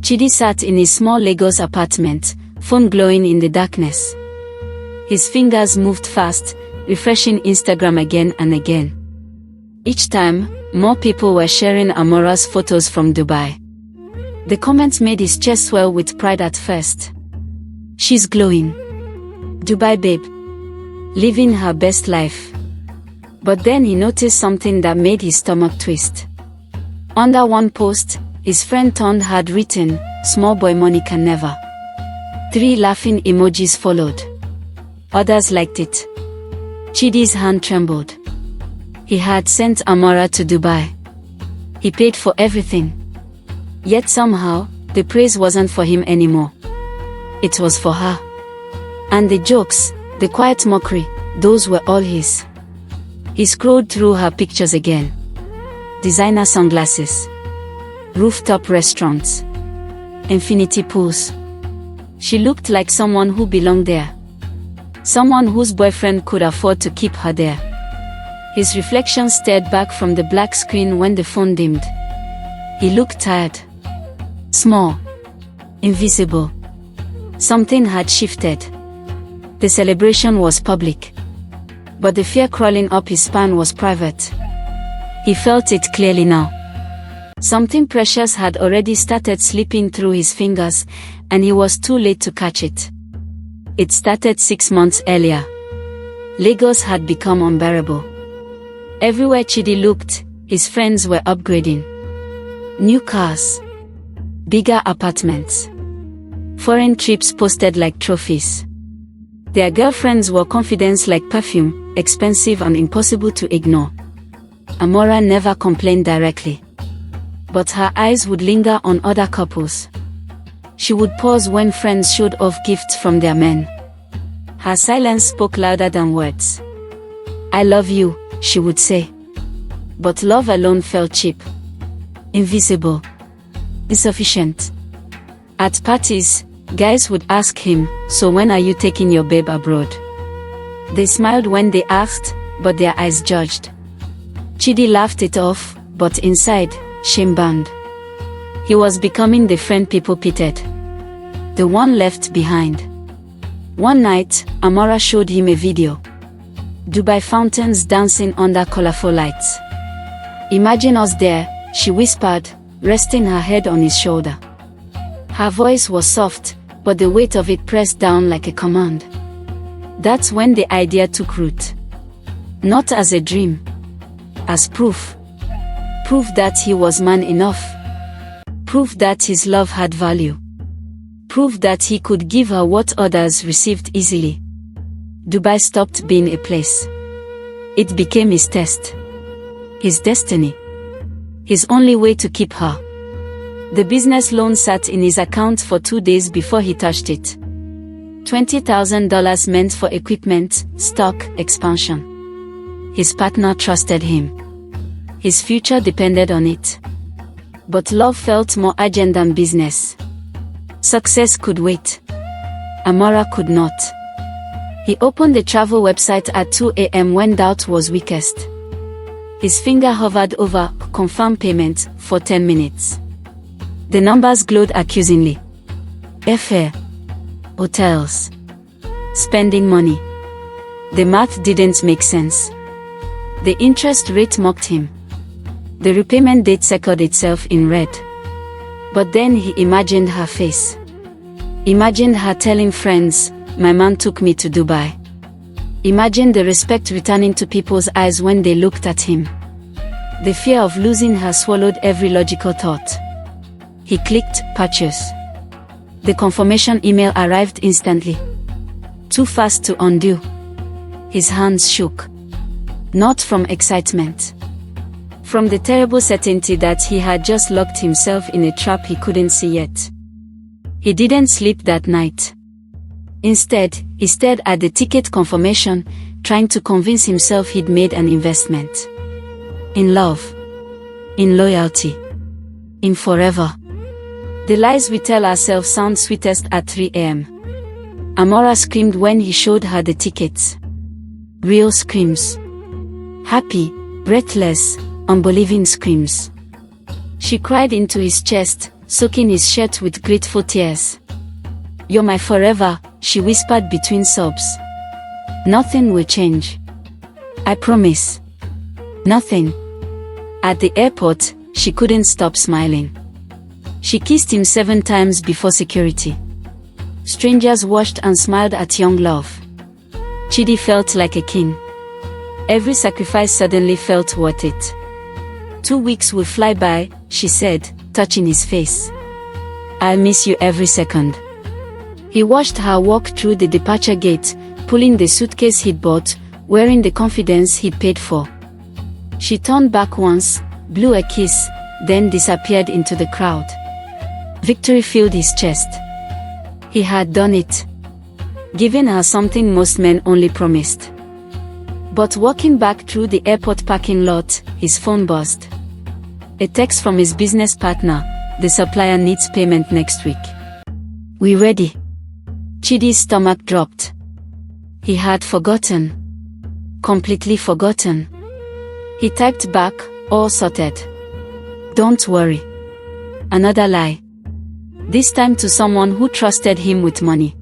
Chidi sat in his small Lagos apartment, phone glowing in the darkness. His fingers moved fast, refreshing Instagram again and again. Each time, more people were sharing Amora's photos from Dubai. The comments made his chest swell with pride at first. She's glowing. Dubai babe. Living her best life. But then he noticed something that made his stomach twist. Under one post, his friend Tond had written, "Small boy money can never." 3 laughing emojis followed. Others liked it. Chidi's hand trembled. He had sent Amora to Dubai. He paid for everything. Yet somehow, the praise wasn't for him anymore. It was for her. And the jokes, the quiet mockery, those were all his. He scrolled through her pictures again. Designer sunglasses. Rooftop restaurants. Infinity pools. She looked like someone who belonged there. Someone whose boyfriend could afford to keep her there. His reflection stared back from the black screen when the phone dimmed. He looked tired. Small. Invisible. Something had shifted. The celebration was public. But the fear crawling up his spine was private. He felt it clearly now. Something precious had already started slipping through his fingers, and he was too late to catch it. It started 6 months earlier. Lagos had become unbearable. Everywhere Chidi looked, his friends were upgrading. New cars. Bigger apartments. Foreign trips posted like trophies. Their girlfriends wore confidence like perfume, expensive and impossible to ignore. Amora never complained directly. But her eyes would linger on other couples. She would pause when friends showed off gifts from their men. Her silence spoke louder than words. "I love you," she would say. But love alone felt cheap. Invisible. Insufficient. At parties, guys would ask him, "So when are you taking your babe abroad?" They smiled when they asked, but their eyes judged. Chidi laughed it off, but inside, shame burned. He was becoming the friend people pitied. The one left behind. One night, Amora showed him a video. Dubai fountains dancing under colorful lights. "Imagine us there," she whispered, resting her head on his shoulder. Her voice was soft, but the weight of it pressed down like a command. That's when the idea took root. Not as a dream. As proof. Proof that he was man enough. Proof that his love had value. Proof that he could give her what others received easily. Dubai stopped being a place. It became his test. His destiny. His only way to keep her. The business loan sat in his account for 2 days before he touched it. $20,000 meant for equipment, stock, expansion. His partner trusted him. His future depended on it. But love felt more urgent than business. Success could wait. Amora could not. He opened the travel website at 2 a.m. when doubt was weakest. His finger hovered over confirm payment for 10 minutes. The numbers glowed accusingly. Airfare. Hotels. Spending money. The math didn't make sense. The interest rate mocked him. The repayment date circled itself in red. But then he imagined her face. Imagined her telling friends, "My man took me to Dubai." Imagined the respect returning to people's eyes when they looked at him. The fear of losing her swallowed every logical thought. He clicked purchase. The confirmation email arrived instantly. Too fast to undo. His hands shook. Not from excitement. From the terrible certainty that he had just locked himself in a trap he couldn't see yet. He didn't sleep that night. Instead, he stared at the ticket confirmation, trying to convince himself he'd made an investment. In love. In loyalty. In forever. The lies we tell ourselves sound sweetest at 3 a.m. Amora screamed when he showed her the tickets. Real screams. Happy, breathless, unbelieving screams. She cried into his chest, soaking his shirt with grateful tears. "You're my forever," she whispered between sobs. "Nothing will change. I promise. Nothing." At the airport, she couldn't stop smiling. She kissed him 7 times before security. Strangers watched and smiled at young love. Chidi felt like a king. Every sacrifice suddenly felt worth it. 2 weeks will fly by, she said, touching his face. "I'll miss you every second." He watched her walk through the departure gate, pulling the suitcase he'd bought, wearing the confidence he'd paid for. She turned back once, blew a kiss, then disappeared into the crowd. Victory filled his chest. He had done it. Given her something most men only promised. But walking back through the airport parking lot, his phone buzzed. A text from his business partner: "The supplier needs payment next week. We ready?" Chidi's stomach dropped. He had forgotten. Completely forgotten. He typed back, "All sorted. Don't worry." Another lie. This time to someone who trusted him with money.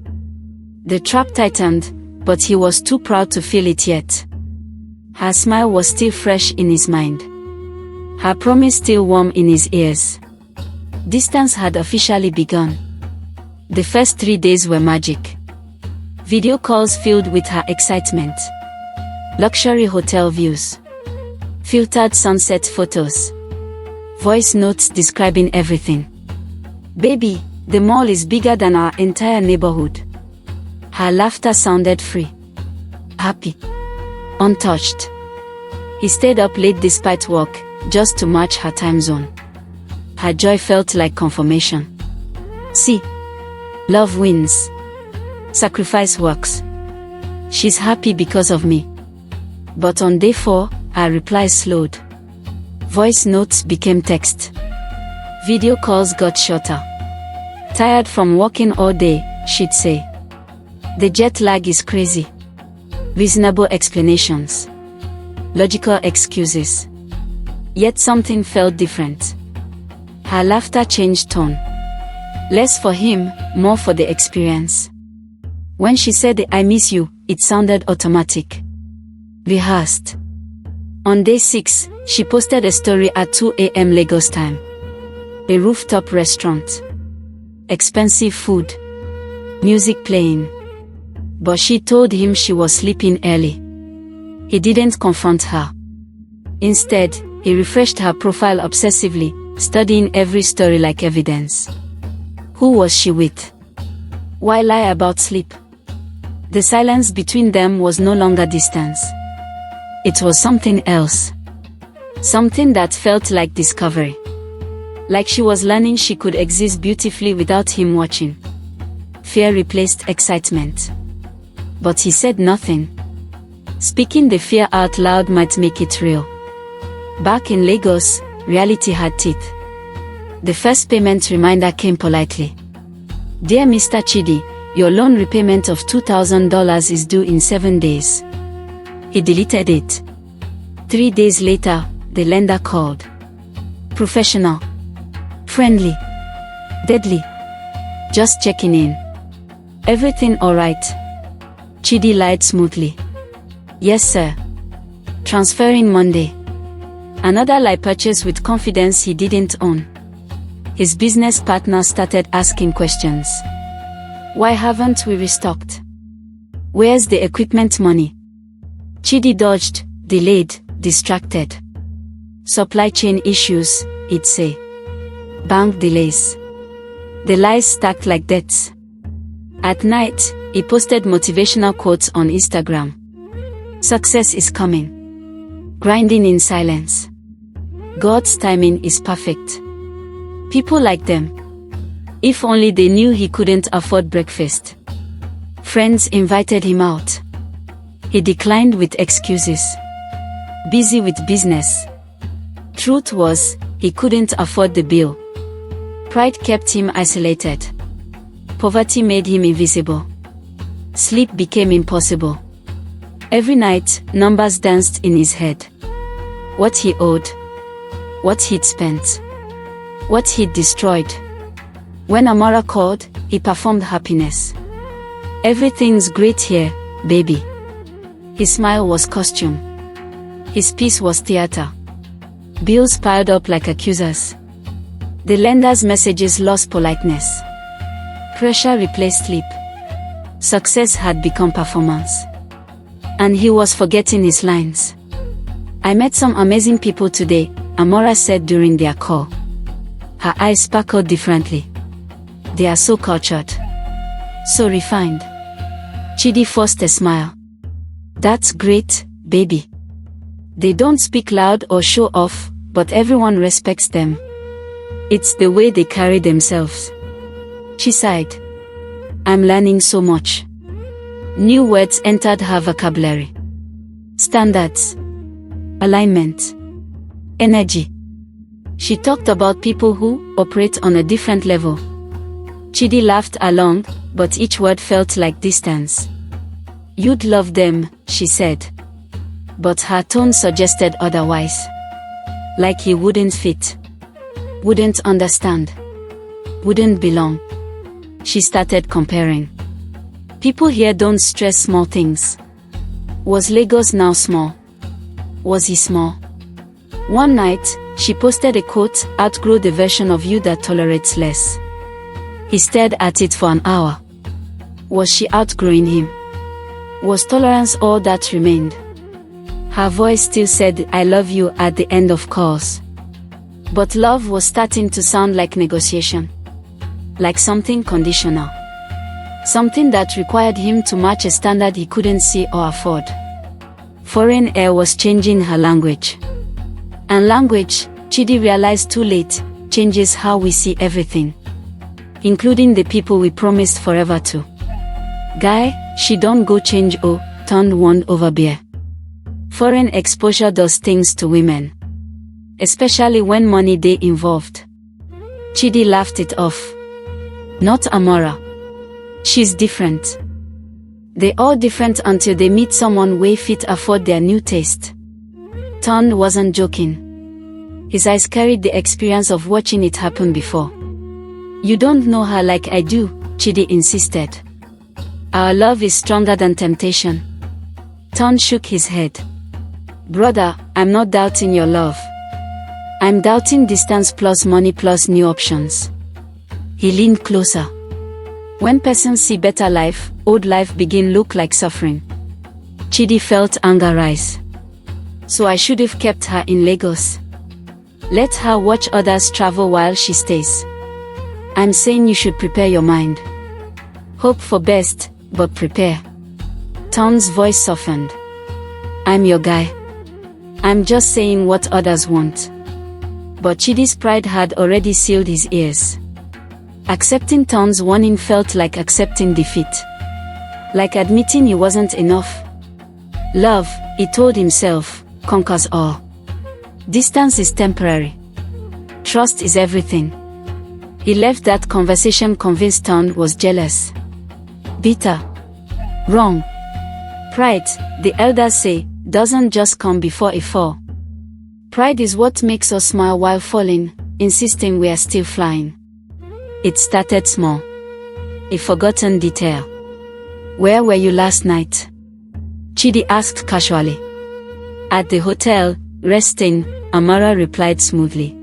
The trap tightened, but he was too proud to feel it yet. Her smile was still fresh in his mind. Her promise still warm in his ears. Distance had officially begun. The first 3 days were magic. Video calls filled with her excitement. Luxury hotel views. Filtered sunset photos. Voice notes describing everything. "Baby, the mall is bigger than our entire neighborhood." Her laughter sounded free. Happy. Untouched. He stayed up late despite work, just to match her time zone. Her joy felt like confirmation. See? Love wins. Sacrifice works. She's happy because of me. But on day 4, her replies slowed. Voice notes became text. Video calls got shorter. "Tired from working all day," she'd say. "The jet lag is crazy." Reasonable explanations. Logical excuses. Yet something felt different. Her laughter changed tone. Less for him, more for the experience. When she said the "I miss you," it sounded automatic. Rehearsed. On day 6, she posted a story at 2 a.m. Lagos time. A rooftop restaurant. Expensive food. Music playing. But she told him she was sleeping early. He didn't confront her. Instead, he refreshed her profile obsessively, studying every story like evidence. Who was she with? Why lie about sleep? The silence between them was no longer distance. It was something else. Something that felt like discovery. Like she was learning she could exist beautifully without him watching. Fear replaced excitement. But he said nothing. Speaking the fear out loud might make it real. Back in Lagos, reality had teeth. The first payment reminder came politely. "Dear Mr. Chidi, your loan repayment of $2,000 is due in 7 days." He deleted it. 3 days later, the lender called. Professional. Friendly. Deadly. Just checking in. "Everything alright?" Chidi lied smoothly. "Yes sir. Transferring Monday." Another lie purchase with confidence he didn't own. His business partner started asking questions. "Why haven't we restocked? Where's the equipment money?" Chidi dodged, delayed, distracted. "Supply chain issues," he'd say. "Bank delays." The lies stacked like debts. At night, he posted motivational quotes on Instagram. "Success is coming. Grinding in silence. God's timing is perfect." People like them. If only they knew he couldn't afford breakfast. Friends invited him out. He declined with excuses. Busy with business. Truth was, he couldn't afford the bill. Pride kept him isolated. Poverty made him invisible. Sleep became impossible. Every night, numbers danced in his head. What he owed. What he'd spent. What he'd destroyed. When Amora called, he performed happiness. Everything's great here, baby. His smile was costume. His peace was theater. Bills piled up like accusers. The lender's messages lost politeness. Pressure replaced sleep. Success had become performance. And he was forgetting his lines. I met some amazing people today, Amora said during their call. Her eyes sparkled differently. They are so cultured. So refined. Chidi forced a smile. That's great, baby. They don't speak loud or show off, but everyone respects them. It's the way they carry themselves. She sighed. I'm learning so much. New words entered her vocabulary. Standards. Alignment. Energy. She talked about people who operate on a different level. Chidi laughed along, but each word felt like distance. You'd love them, she said. But her tone suggested otherwise. Like he wouldn't fit. Wouldn't understand. Wouldn't belong. She started comparing. People here don't stress small things. Was Lagos now small? Was he small? One night, she posted a quote, outgrow the version of you that tolerates less. He stared at it for an hour. Was she outgrowing him? Was tolerance all that remained? Her voice still said, I love you at the end of calls. But love was starting to sound like negotiation. Like something conditional. Something that required him to match a standard he couldn't see or afford. Foreign air was changing her language. And language, Chidi realized too late, changes how we see everything. Including the people we promised forever to. Guy, she don't go change turned one over beer. Foreign exposure does things to women. Especially when money dey involved. Chidi laughed it off. Not Amora. She's different. They all different until they meet someone wey fit afford their new taste. Ton wasn't joking. His eyes carried the experience of watching it happen before. You don't know her like I do, Chidi insisted. Our love is stronger than temptation. Ton shook his head. Brother, I'm not doubting your love. I'm doubting distance plus money plus new options. He leaned closer. When persons see better life, old life begin look like suffering. Chidi felt anger rise. So I should have kept her in Lagos. Let her watch others travel while she stays. I'm saying you should prepare your mind. Hope for best, but prepare. Ton's voice softened. I'm your guy. I'm just saying what others want. But Chidi's pride had already sealed his ears. Accepting Ton's warning felt like accepting defeat. Like admitting he wasn't enough. Love, he told himself, conquers all. Distance is temporary. Trust is everything. He left that conversation convinced Ton was jealous. Bitter. Wrong. Pride, the elders say, doesn't just come before a fall. Pride is what makes us smile while falling, insisting we are still flying. It started small. A forgotten detail. Where were you last night? Chidi asked casually. At the hotel, resting, Amara replied smoothly.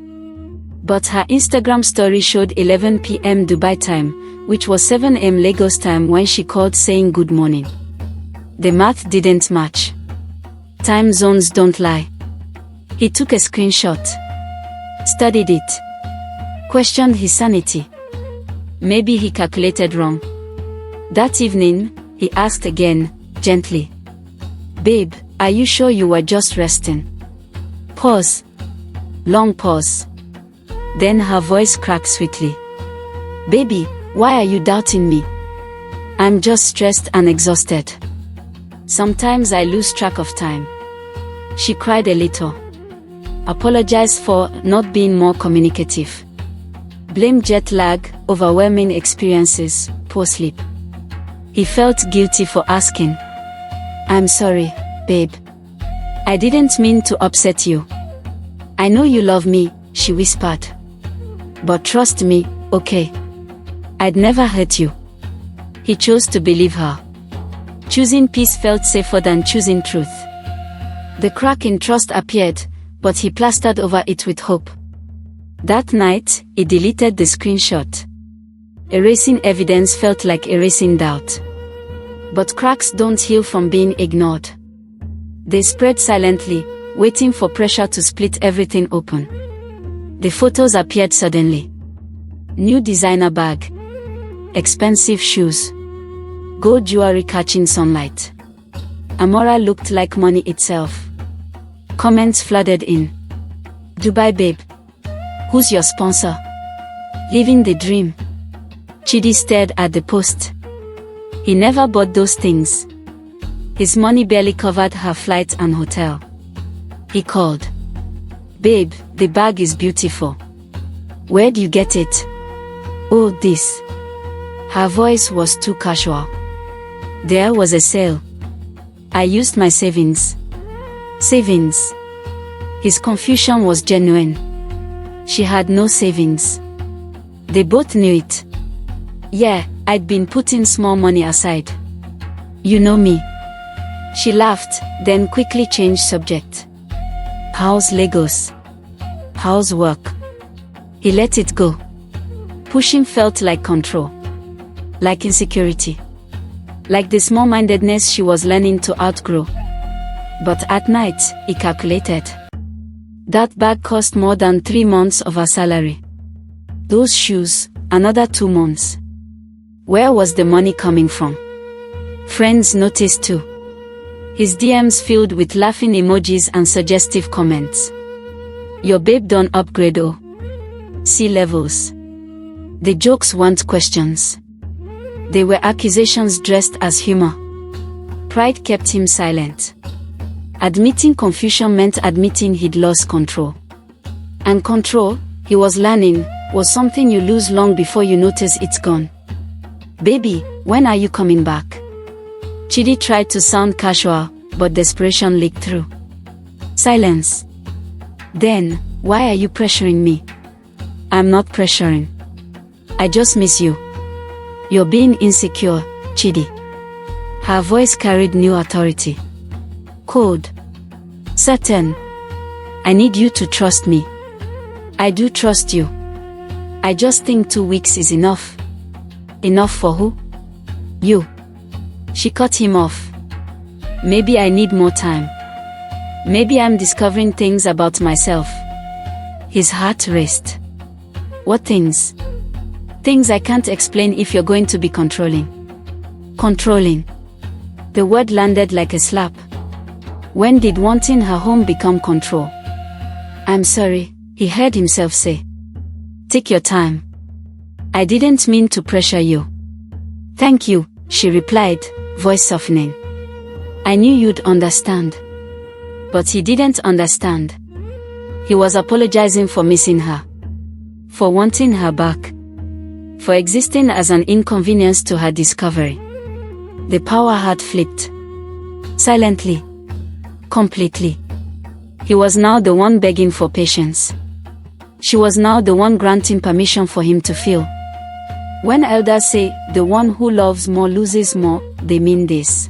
But her Instagram story showed 11 p.m. Dubai time, which was 7 a.m. Lagos time when she called saying good morning. The math didn't match. Time zones don't lie. He took a screenshot. Studied it. Questioned his sanity. Maybe he calculated wrong. That evening, he asked again, gently. Babe, are you sure you were just resting? Pause. Long pause. Then her voice cracked sweetly. Baby, why are you doubting me? I'm just stressed and exhausted. Sometimes I lose track of time. She cried a little. Apologized for not being more communicative. Blamed jet lag, overwhelming experiences, poor sleep. He felt guilty for asking. I'm sorry, babe. I didn't mean to upset you. I know you love me, she whispered. But trust me, okay? I'd never hurt you. He chose to believe her. Choosing peace felt safer than choosing truth. The crack in trust appeared, but he plastered over it with hope. That night, he deleted the screenshot. Erasing evidence felt like erasing doubt. But cracks don't heal from being ignored. They spread silently, waiting for pressure to split everything open. The photos appeared suddenly. New designer bag. Expensive shoes. Gold jewelry catching sunlight. Amora looked like money itself. Comments flooded in. Dubai babe. Who's your sponsor? Living the dream. Chidi stared at the post. He never bought those things. His money barely covered her flight and hotel. He called. Babe, the bag is beautiful. Where'd you get it? Oh, this. Her voice was too casual. There was a sale. I used my savings. Savings. His confusion was genuine. She had no savings. They both knew it. Yeah, I'd been putting small money aside. You know me. She laughed, then quickly changed subject. How's Lagos? How's work? He let it go. Pushing felt like control. Like insecurity. Like the small-mindedness she was learning to outgrow. But at night, he calculated. That bag cost more than 3 months of her salary. Those shoes, another 2 months. Where was the money coming from? Friends noticed too. His DMs filled with laughing emojis and suggestive comments. Your babe done upgrade oh. See levels. The jokes weren't questions. They were accusations dressed as humor. Pride kept him silent. Admitting confusion meant admitting he'd lost control. And control, he was learning, was something you lose long before you notice it's gone. Baby, when are you coming back? Chidi tried to sound casual, but desperation leaked through. Silence. Then, why are you pressuring me? I'm not pressuring. I just miss you. You're being insecure, Chidi. Her voice carried new authority. Cold. Certain. I need you to trust me. I do trust you. I just think 2 weeks is enough. Enough for who? You. She cut him off. Maybe I need more time. Maybe I'm discovering things about myself. His heart raced. What things? Things I can't explain if you're going to be controlling. Controlling. The word landed like a slap. When did wanting her home become control? I'm sorry, he heard himself say. Take your time. I didn't mean to pressure you. Thank you, she replied, voice softening. I knew you'd understand. But he didn't understand. He was apologizing for missing her. For wanting her back. For existing as an inconvenience to her discovery. The power had flipped. Silently. Completely. He was now the one begging for patience. She was now the one granting permission for him to feel. When elders say, the one who loves more loses more, they mean this.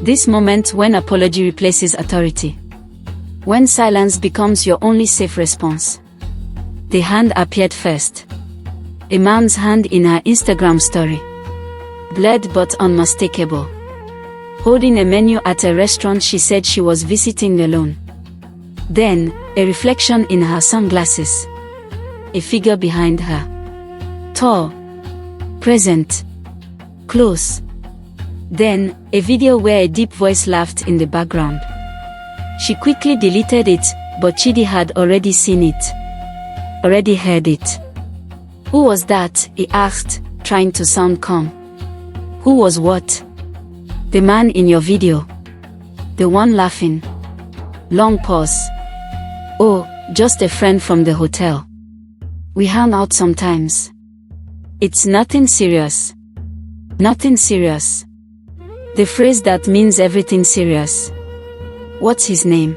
This moment when apology replaces authority. When silence becomes your only safe response. The hand appeared first. A man's hand in her Instagram story. Blurred but unmistakable. Holding a menu at a restaurant she said she was visiting alone. Then, a reflection in her sunglasses. A figure behind her. Tall. Present. Close. Then, a video where a deep voice laughed in the background. She quickly deleted it, but Chidi had already seen it. Already heard it. Who was that? He asked, trying to sound calm. Who was what? The man in your video. The one laughing. Long pause. Oh, just a friend from the hotel. We hang out sometimes. It's nothing serious. Nothing serious. The phrase that means everything serious. What's his name?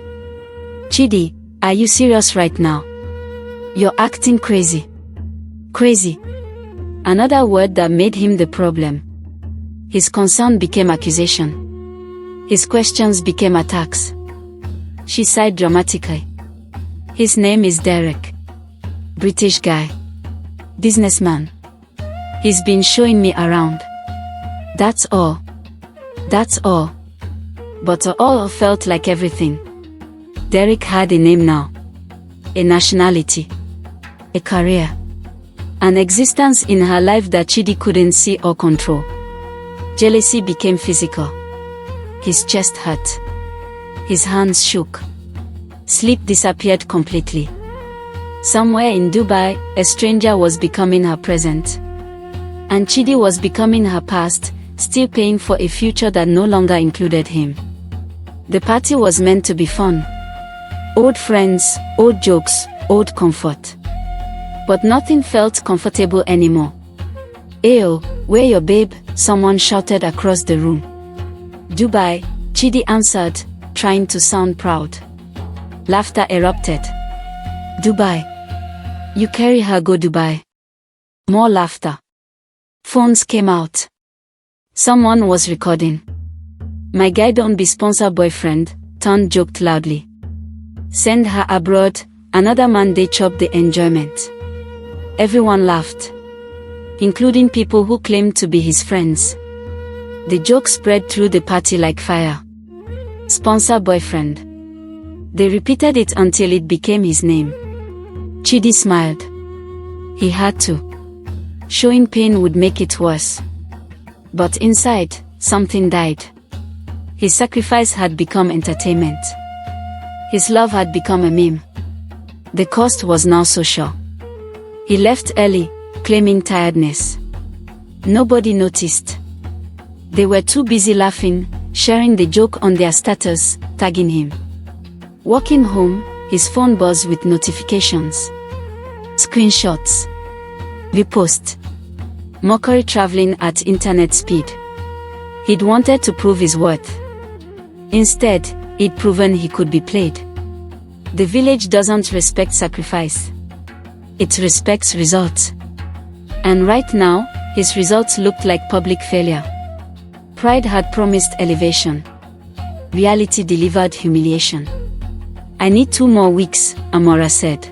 Chidi, are you serious right now? You're acting crazy. Crazy. Another word that made him the problem. His concern became accusation. His questions became attacks. She sighed dramatically. His name is Derek. British guy. Businessman. He's been showing me around. That's all. That's all. But all felt like everything. Derek had a name now. A nationality. A career. An existence in her life that Chidi couldn't see or control. Jealousy became physical. His chest hurt. His hands shook. Sleep disappeared completely. Somewhere in Dubai, a stranger was becoming her present. And Chidi was becoming her past, still paying for a future that no longer included him. The party was meant to be fun. Old friends, old jokes, old comfort. But nothing felt comfortable anymore. "Ayo, where your babe?" someone shouted across the room. "Dubai," Chidi answered, trying to sound proud. Laughter erupted. "Dubai? You carry her go Dubai?" More laughter. Phones came out. Someone was recording. "My guy don't be sponsor boyfriend," Ton joked loudly. "Send her abroad, another man they chop the enjoyment." Everyone laughed. Including people who claimed to be his friends. The joke spread through the party like fire. Sponsor boyfriend. They repeated it until it became his name. Chidi smiled. He had to. Showing pain would make it worse. But inside, something died. His sacrifice had become entertainment. His love had become a meme. The cost was now social. He left early, claiming tiredness. Nobody noticed. They were too busy laughing, sharing the joke on their status, tagging him. Walking home, his phone buzzed with notifications. Screenshots. Repost. Mockery traveling at internet speed. He'd wanted to prove his worth. Instead, he'd proven he could be played. The village doesn't respect sacrifice. It respects results. And right now, his results looked like public failure. Pride had promised elevation. Reality delivered humiliation. "I need 2 more weeks," Amora said.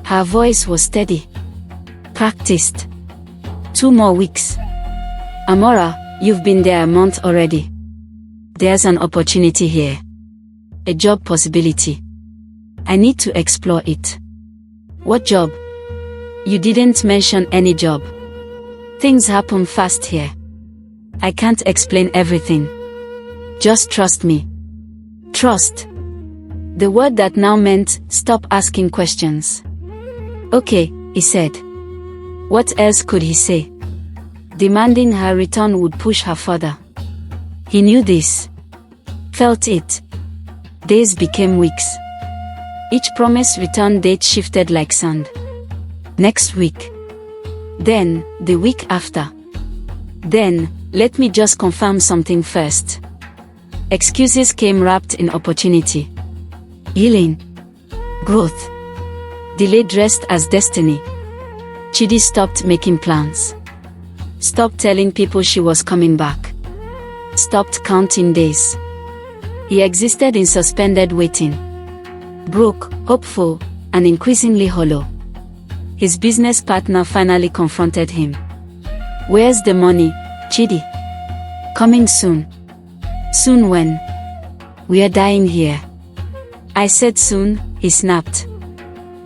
Her voice was steady. Practiced. 2 more weeks. "Amora, you've been there a month already. There's an opportunity here. A job possibility. I need to explore it." "What job?" "You didn't mention any job. Things happen fast here. I can't explain everything. Just trust me." Trust. The word that now meant, stop asking questions. "Okay," he said. What else could he say? Demanding her return would push her further. He knew this. Felt it. Days became weeks. Each promised return date shifted like sand. Next week. Then, the week after. Then, let me just confirm something first. Excuses came wrapped in opportunity. Healing. Growth. Delay dressed as destiny. Chidi stopped making plans. Stopped telling people she was coming back. Stopped counting days. He existed in suspended waiting. Broke, hopeful, and increasingly hollow. His business partner finally confronted him. "Where's the money, Chidi?" "Coming soon." "Soon when?" "We are dying here." "I said soon," he snapped.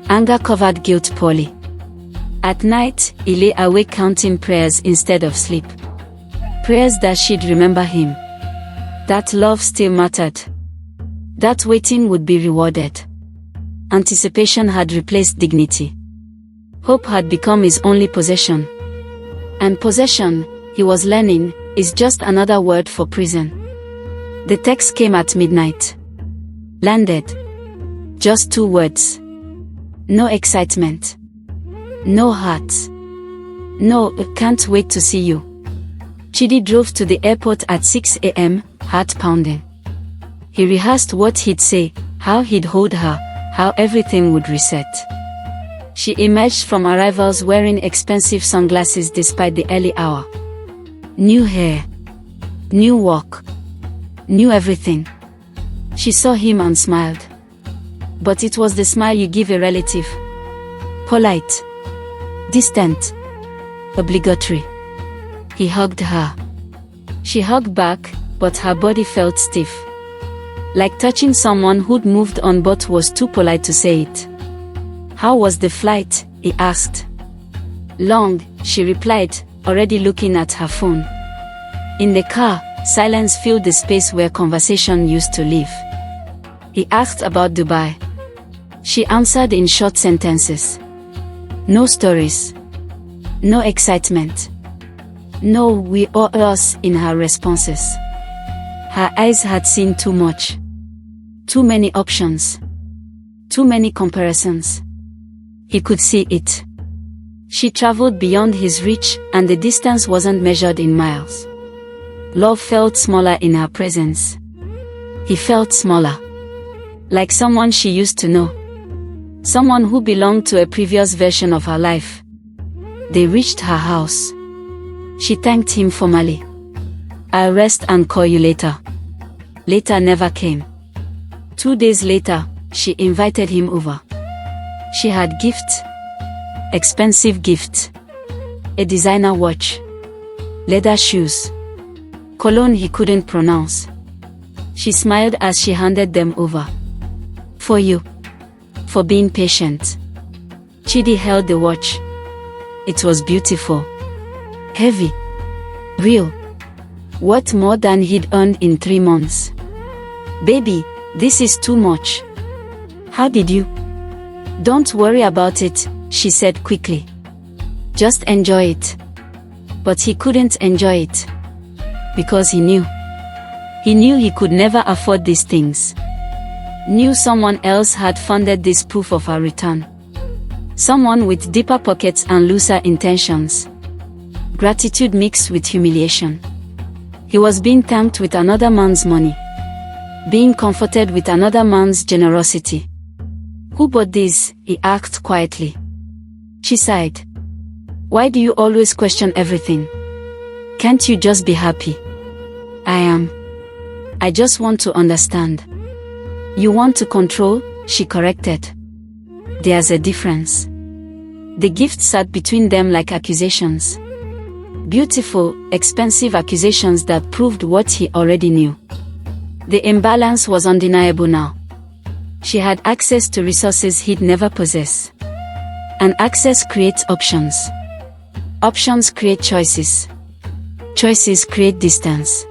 Anger covered guilt poorly. At night, he lay awake counting prayers instead of sleep. Prayers that she'd remember him. That love still mattered. That waiting would be rewarded. Anticipation had replaced dignity. Hope had become his only possession. And possession, he was learning, is just another word for prison. The text came at midnight. Landed. Just 2 words. No excitement. No heart. "No, can't wait to see you." Chidi drove to the airport at 6 a.m., heart pounding. He rehearsed what he'd say, how he'd hold her, how everything would reset. She emerged from arrivals wearing expensive sunglasses despite the early hour. New hair. New walk. New everything. She saw him and smiled. But it was the smile you give a relative. Polite. Distant. Obligatory. He hugged her. She hugged back, but her body felt stiff. Like touching someone who'd moved on but was too polite to say it. How was the flight? He asked. Long, she replied, already looking at her phone. In the car, silence filled the space where conversation used to live. He asked about Dubai. She answered in short sentences. No stories. No excitement. No we or us in her responses. Her eyes had seen too much. Too many options. Too many comparisons. He could see it. She traveled beyond his reach, and the distance wasn't measured in miles. Love felt smaller in her presence. He felt smaller. Like someone she used to know. Someone who belonged to a previous version of her life. They reached her house. She thanked him formally. I'll rest and call you later. Later never came. 2 days later, she invited him over. She had gifts. Expensive gifts. A designer watch. Leather shoes. Cologne he couldn't pronounce. She smiled as she handed them over. For you. For being patient. Chidi held the watch. It was beautiful. Heavy. Real. What more than he'd earned in 3 months? Baby, this is too much. How did you? Don't worry about it, she said quickly. Just enjoy it. But he couldn't enjoy it. Because he knew. He knew he could never afford these things. Knew someone else had funded this proof of her return. Someone with deeper pockets and looser intentions. Gratitude mixed with humiliation. He was being thanked with another man's money. Being comforted with another man's generosity. Who bought this? He asked quietly. She sighed. Why do you always question everything? Can't you just be happy? I am. I just want to understand. You want to control, she corrected. There's a difference. The gift sat between them like accusations. Beautiful, expensive accusations that proved what he already knew. The imbalance was undeniable now. She had access to resources he'd never possess. And access creates options. Options create choices. Choices create distance.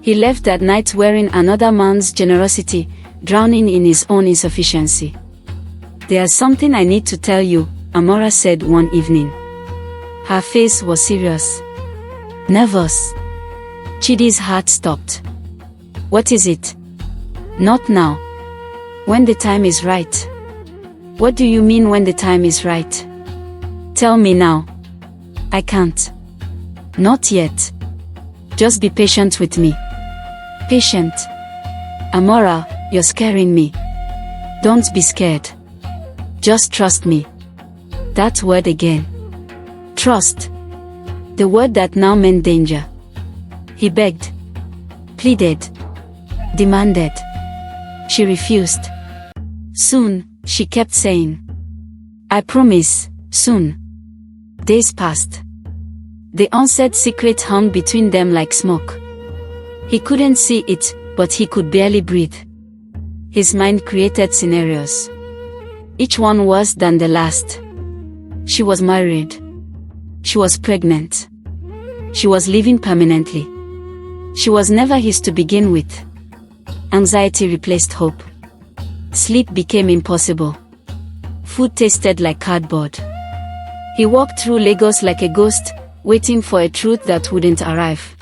He left that night wearing another man's generosity, drowning in his own insufficiency. There's something I need to tell you, Amora said one evening. Her face was serious. Nervous. Chidi's heart stopped. What is it? Not now. When the time is right. What do you mean when the time is right? Tell me now. I can't. Not yet. Just be patient with me. Patient. Amora, you're scaring me. Don't be scared. Just trust me. That word again. Trust. The word that now meant danger. He begged. Pleaded. Demanded. She refused. Soon, she kept saying. I promise, soon. Days passed. The unsaid secret hung between them like smoke. He couldn't see it, but he could barely breathe. His mind created scenarios. Each one worse than the last. She was married. She was pregnant. She was living permanently. She was never his to begin with. Anxiety replaced hope. Sleep became impossible. Food tasted like cardboard. He walked through Lagos like a ghost, waiting for a truth that wouldn't arrive.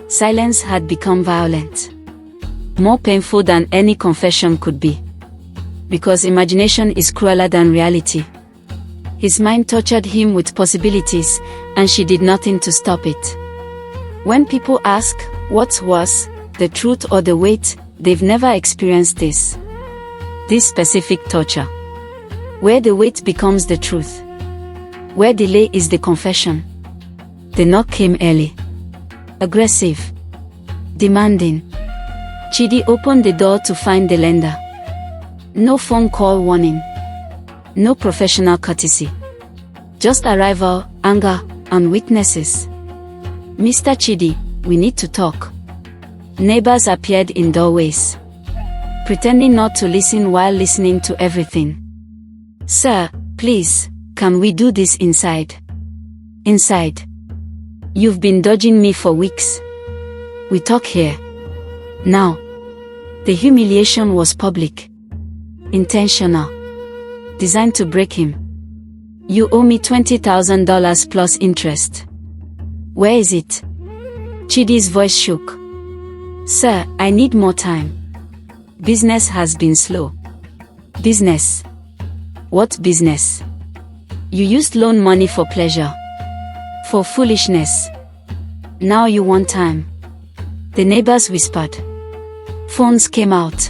Silence had become violent. More painful than any confession could be. Because imagination is crueler than reality. His mind tortured him with possibilities, and she did nothing to stop it. When people ask, what's worse, the truth or the weight, they've never experienced this. This specific torture. Where the wait becomes the truth. Where delay is the confession. The knock came early. Aggressive. Demanding. Chidi opened the door to find the lender. No phone call warning. No professional courtesy. Just arrival, anger, and witnesses. Mr. Chidi, we need to talk. Neighbors appeared in doorways, pretending not to listen while listening to everything. Sir, please, can we do this inside? Inside. You've been dodging me for weeks. We talk here. Now. The humiliation was public. Intentional. Designed to break him. You owe me $20,000 plus interest. Where is it? Chidi's voice shook. Sir, I need more time. Business has been slow. Business? What business? You used loan money for pleasure. For foolishness. Now you want time. The neighbors whispered. Phones came out.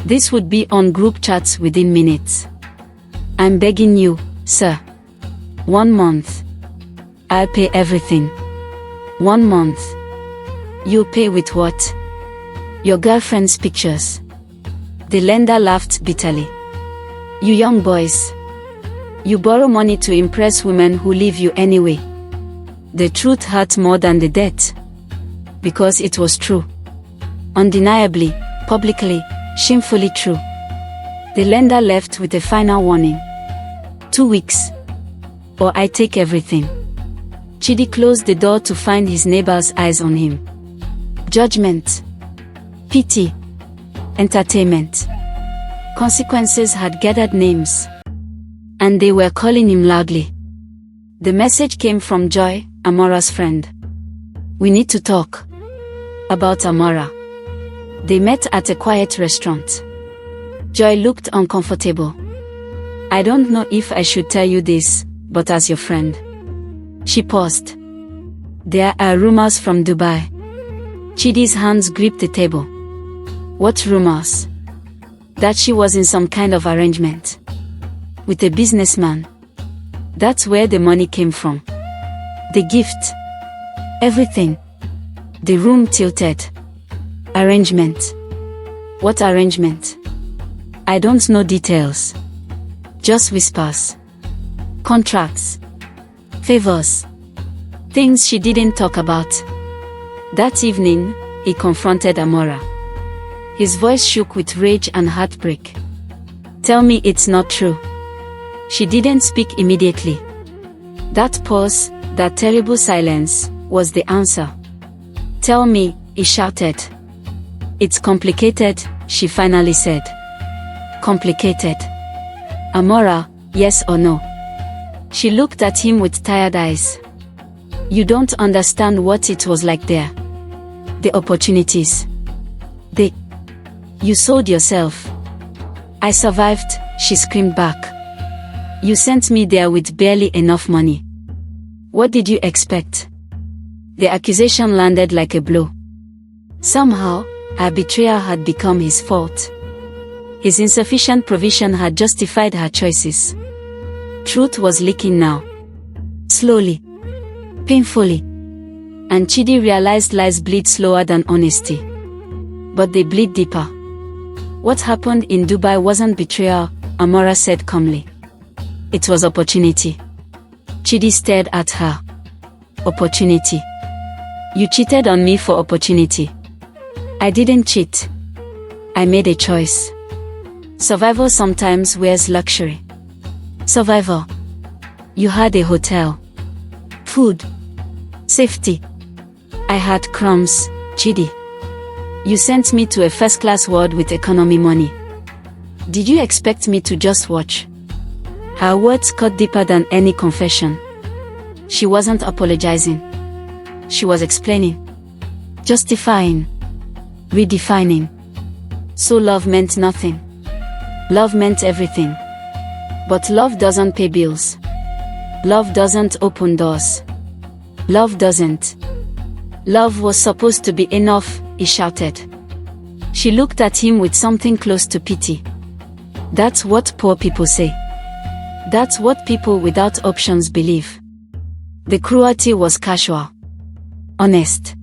This would be on group chats within minutes. I'm begging you, sir. 1 month. I'll pay everything. 1 month. You'll pay with what? Your girlfriend's pictures. The lender laughed bitterly. You young boys. You borrow money to impress women who leave you anyway. The truth hurt more than the debt. Because it was true. Undeniably, publicly, shamefully true. The lender left with a final warning. 2 weeks. Or I take everything. Chidi closed the door to find his neighbor's eyes on him. Judgment. Pity. Entertainment. Consequences had gathered names. And they were calling him loudly. The message came from Joy, Amora's friend. We need to talk. About Amora. They met at a quiet restaurant. Joy looked uncomfortable. I don't know if I should tell you this, but as your friend. She paused. There are rumors from Dubai. Chidi's hands gripped the table. What rumors? That she was in some kind of arrangement. With a businessman. That's where the money came from. The gift. Everything. The room tilted. Arrangement. What arrangement? I don't know details. Just whispers. Contracts. Favors. Things she didn't talk about. That evening, he confronted Amora. His voice shook with rage and heartbreak. Tell me it's not true. She didn't speak immediately. That pause, that terrible silence, was the answer. Tell me, he shouted. It's complicated, she finally said. Complicated. Amora, yes or no? She looked at him with tired eyes. You don't understand what it was like there. The opportunities. You sold yourself. I survived, she screamed back. You sent me there with barely enough money. What did you expect? The accusation landed like a blow. Somehow, her betrayal had become his fault. His insufficient provision had justified her choices. Truth was leaking now. Slowly. Painfully. And Chidi realized lies bleed slower than honesty. But they bleed deeper. What happened in Dubai wasn't betrayal, Amora said calmly. It was opportunity. Chidi stared at her. Opportunity. You cheated on me for opportunity. I didn't cheat. I made a choice. Survival sometimes wears luxury. Survival. You had a hotel. Food. Safety. I had crumbs, Chidi. You sent me to a first-class ward with economy money. Did you expect me to just watch? Her words cut deeper than any confession. She wasn't apologizing. She was explaining. Justifying. Redefining. So love meant nothing. Love meant everything. But love doesn't pay bills. Love doesn't open doors. Love doesn't. Love was supposed to be enough, he shouted. She looked at him with something close to pity. That's what poor people say. That's what people without options believe. The cruelty was casual. Honest.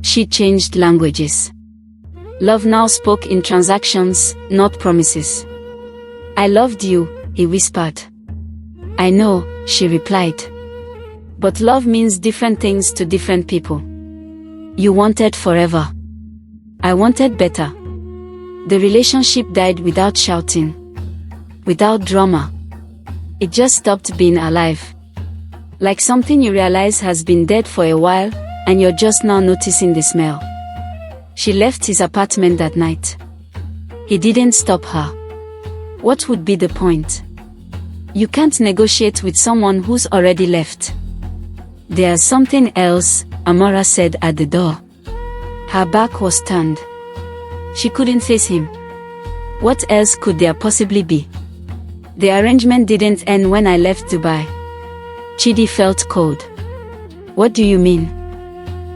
She changed languages. Love now spoke in transactions, not promises. I loved you, he whispered. I know, she replied. But love means different things to different people. You wanted forever. I wanted better. The relationship died without shouting. Without drama. It just stopped being alive. Like something you realize has been dead for a while, and you're just now noticing the smell. She left his apartment that night. He didn't stop her. What would be the point? You can't negotiate with someone who's already left. There's something else, Amara said at the door. Her back was turned. She couldn't face him. What else could there possibly be? The arrangement didn't end when I left Dubai. Chidi felt cold. What do you mean?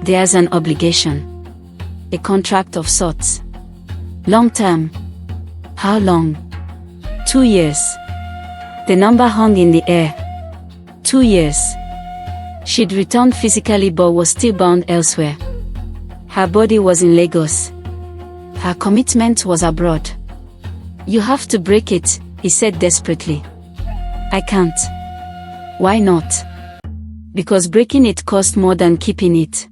There's an obligation. A contract of sorts. Long term. How long? 2 years. The number hung in the air. 2 years. She'd returned physically but was still bound elsewhere. Her body was in Lagos. Her commitment was abroad. You have to break it, he said desperately. I can't. Why not? Because breaking it cost more than keeping it.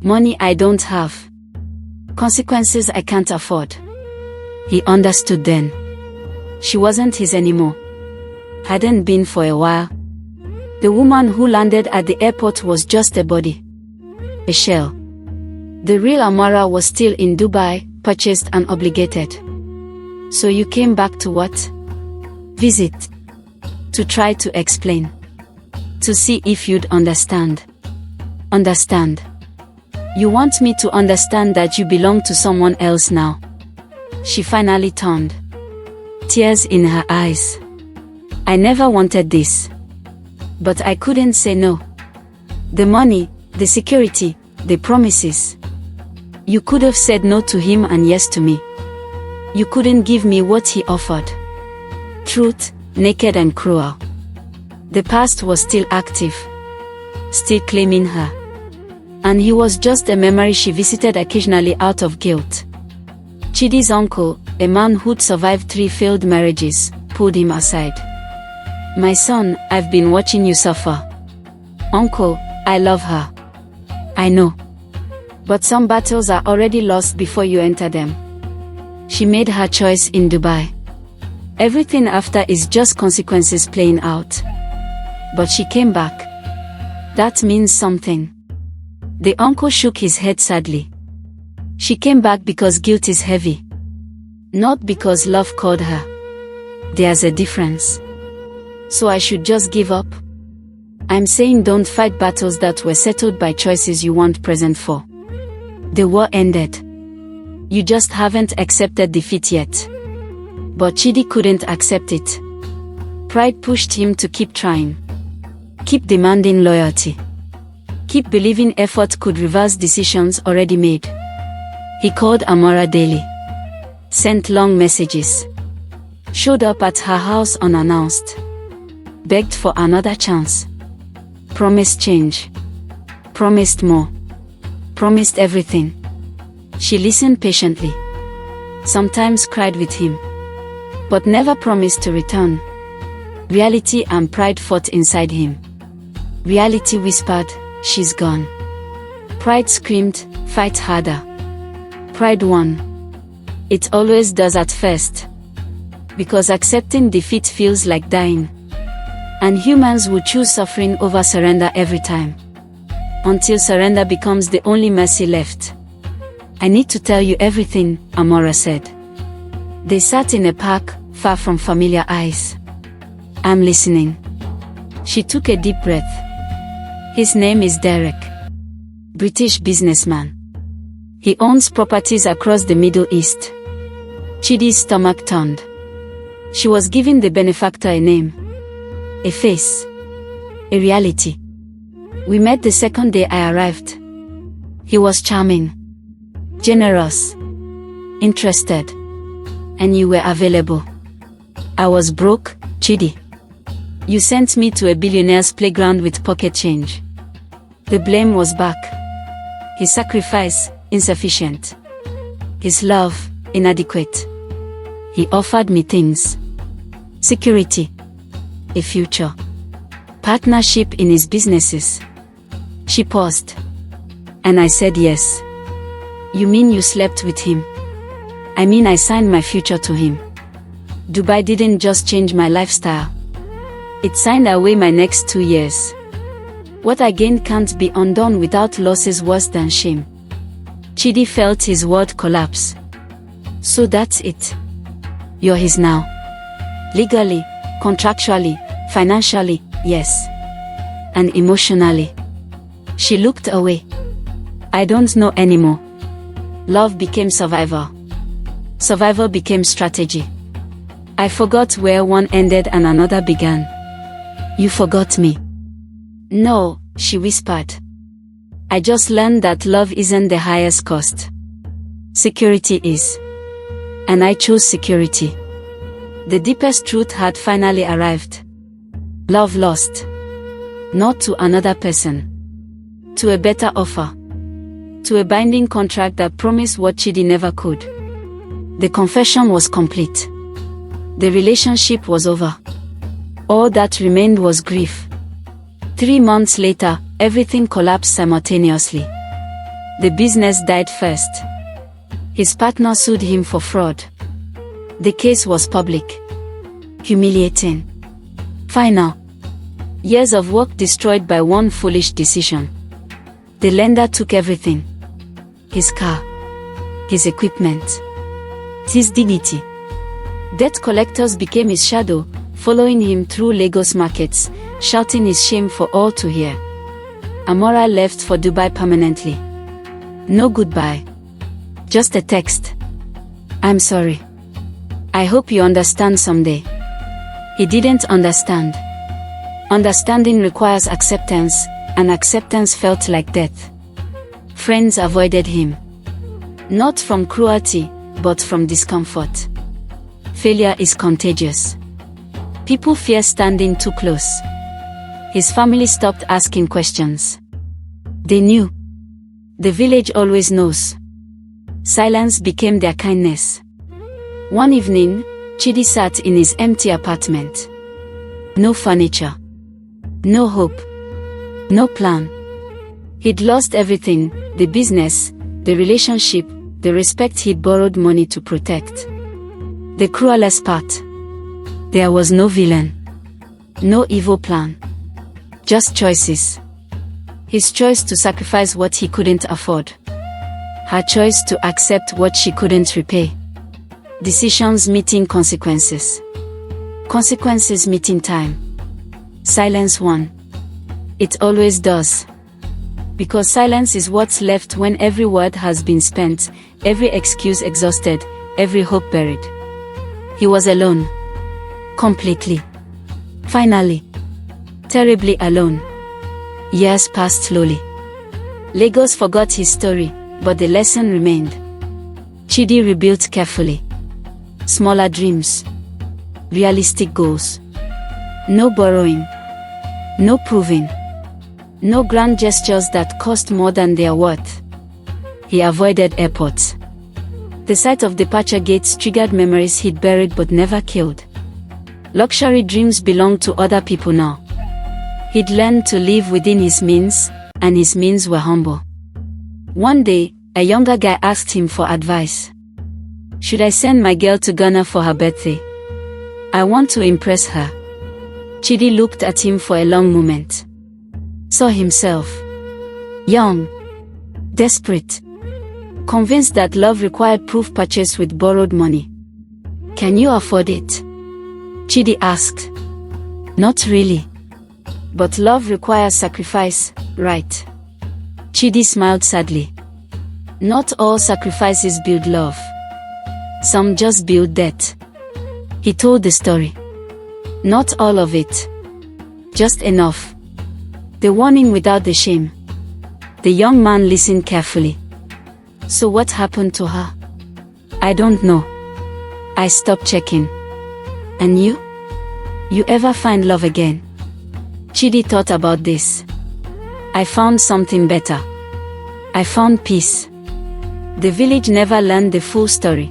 Money I don't have. Consequences I can't afford. He understood then. She wasn't his anymore. Hadn't been for a while. The woman who landed at the airport was just a body. A shell. The real Amara was still in Dubai, purchased and obligated. So you came back to what? Visit. To try to explain. To see if you'd understand. Understand. You want me to understand that you belong to someone else now? She finally turned. Tears in her eyes. I never wanted this. But I couldn't say no. The money, the security, the promises. You could have said no to him and yes to me. You couldn't give me what he offered. Truth, naked and cruel. The past was still active. Still claiming her. And he was just a memory she visited occasionally out of guilt. Chidi's uncle, a man who'd survived 3 failed marriages, pulled him aside. My son, I've been watching you suffer. Uncle, I love her. I know. But some battles are already lost before you enter them. She made her choice in Dubai. Everything after is just consequences playing out. But she came back. That means something. The uncle shook his head sadly. She came back because guilt is heavy. Not because love called her. There's a difference. So I should just give up? I'm saying don't fight battles that were settled by choices you weren't present for. The war ended. You just haven't accepted defeat yet. But Chidi couldn't accept it. Pride pushed him to keep trying. Keep demanding loyalty. Keep believing effort could reverse decisions already made. He called Amara daily. Sent long messages. Showed up at her house unannounced. Begged for another chance. Promised change. Promised more. Promised everything. She listened patiently. Sometimes cried with him. But never promised to return. Reality and pride fought inside him. Reality whispered, she's gone. Pride screamed, fight harder. Pride won. It always does at first. Because accepting defeat feels like dying. And humans will choose suffering over surrender every time. Until surrender becomes the only mercy left. I need to tell you everything, Amara said. They sat in a park, far from familiar eyes. I'm listening. She took a deep breath. His name is Derek. British businessman. He owns properties across the Middle East. Chidi's stomach turned. She was giving the benefactor a name. A face. A reality. We met the second day I arrived. He was charming. Generous. Interested. And you were available. I was broke, Chidi. You sent me to a billionaire's playground with pocket change. The blame was back. His sacrifice, insufficient. His love, inadequate. He offered me things. Security. A future. Partnership in his businesses. She paused. And I said yes. You mean you slept with him? I mean I signed my future to him. Dubai didn't just change my lifestyle. It signed away my next 2 years. What I gained can't be undone without losses worse than shame. Chidi felt his world collapse. So that's it. You're his now. Legally, contractually, financially, yes. And emotionally. She looked away. I don't know anymore. Love became survival. Survival became strategy. I forgot where one ended and another began. You forgot me. No, she whispered. I just learned that love isn't the highest cost. Security is. And I chose security. The deepest truth had finally arrived. Love lost. Not to another person. To a better offer. To a binding contract that promised what Chidi never could. The confession was complete. The relationship was over. All that remained was grief. 3 months later, everything collapsed simultaneously. The business died first. His partner sued him for fraud. The case was public. Humiliating. Final. Years of work destroyed by one foolish decision. The lender took everything. His car. His equipment. His dignity. Debt collectors became his shadow, following him through Lagos markets, shouting his shame for all to hear. Amora left for Dubai permanently. No goodbye. Just a text. I'm sorry. I hope you understand someday. He didn't understand. Understanding requires acceptance, and acceptance felt like death. Friends avoided him. Not from cruelty, but from discomfort. Failure is contagious. People fear standing too close. His family stopped asking questions. They knew. The village always knows. Silence became their kindness. One evening, Chidi sat in his empty apartment. No furniture. No hope. No plan. He'd lost everything, the business, the relationship, the respect he'd borrowed money to protect. The cruelest part. There was no villain. No evil plan. Just choices. His choice to sacrifice what he couldn't afford. Her choice to accept what she couldn't repay. Decisions meeting consequences. Consequences meeting time. Silence won. It always does. Because silence is what's left when every word has been spent, every excuse exhausted, every hope buried. He was alone. Completely. Finally. Terribly alone. Years passed slowly. Lagos forgot his story, but the lesson remained. Chidi rebuilt carefully. Smaller dreams. Realistic goals. No borrowing. No proving. No grand gestures that cost more than their worth. He avoided airports. The sight of departure gates triggered memories he'd buried but never killed. Luxury dreams belonged to other people now. He'd learned to live within his means, and his means were humble. One day, a younger guy asked him for advice. Should I send my girl to Ghana for her birthday? I want to impress her. Chidi looked at him for a long moment. Saw himself. Young. Desperate. Convinced that love required proof purchased with borrowed money. Can you afford it? Chidi asked. Not really. But love requires sacrifice, right? Chidi smiled sadly. Not all sacrifices build love. Some just build debt. He told the story. Not all of it. Just enough. The warning without the shame. The young man listened carefully. So what happened to her? I don't know. I stopped checking. And you? You ever find love again? Chidi thought about this. I found something better. I found peace. The village never learned the full story.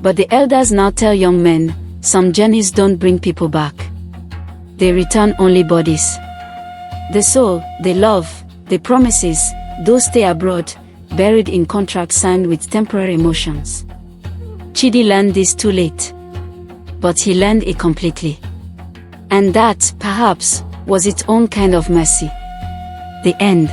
But the elders now tell young men, some journeys don't bring people back. They return only bodies. The soul, the love, the promises, those stay abroad, buried in contracts signed with temporary emotions. Chidi learned this too late. But he learned it completely. And that, perhaps, was its own kind of mercy. The end.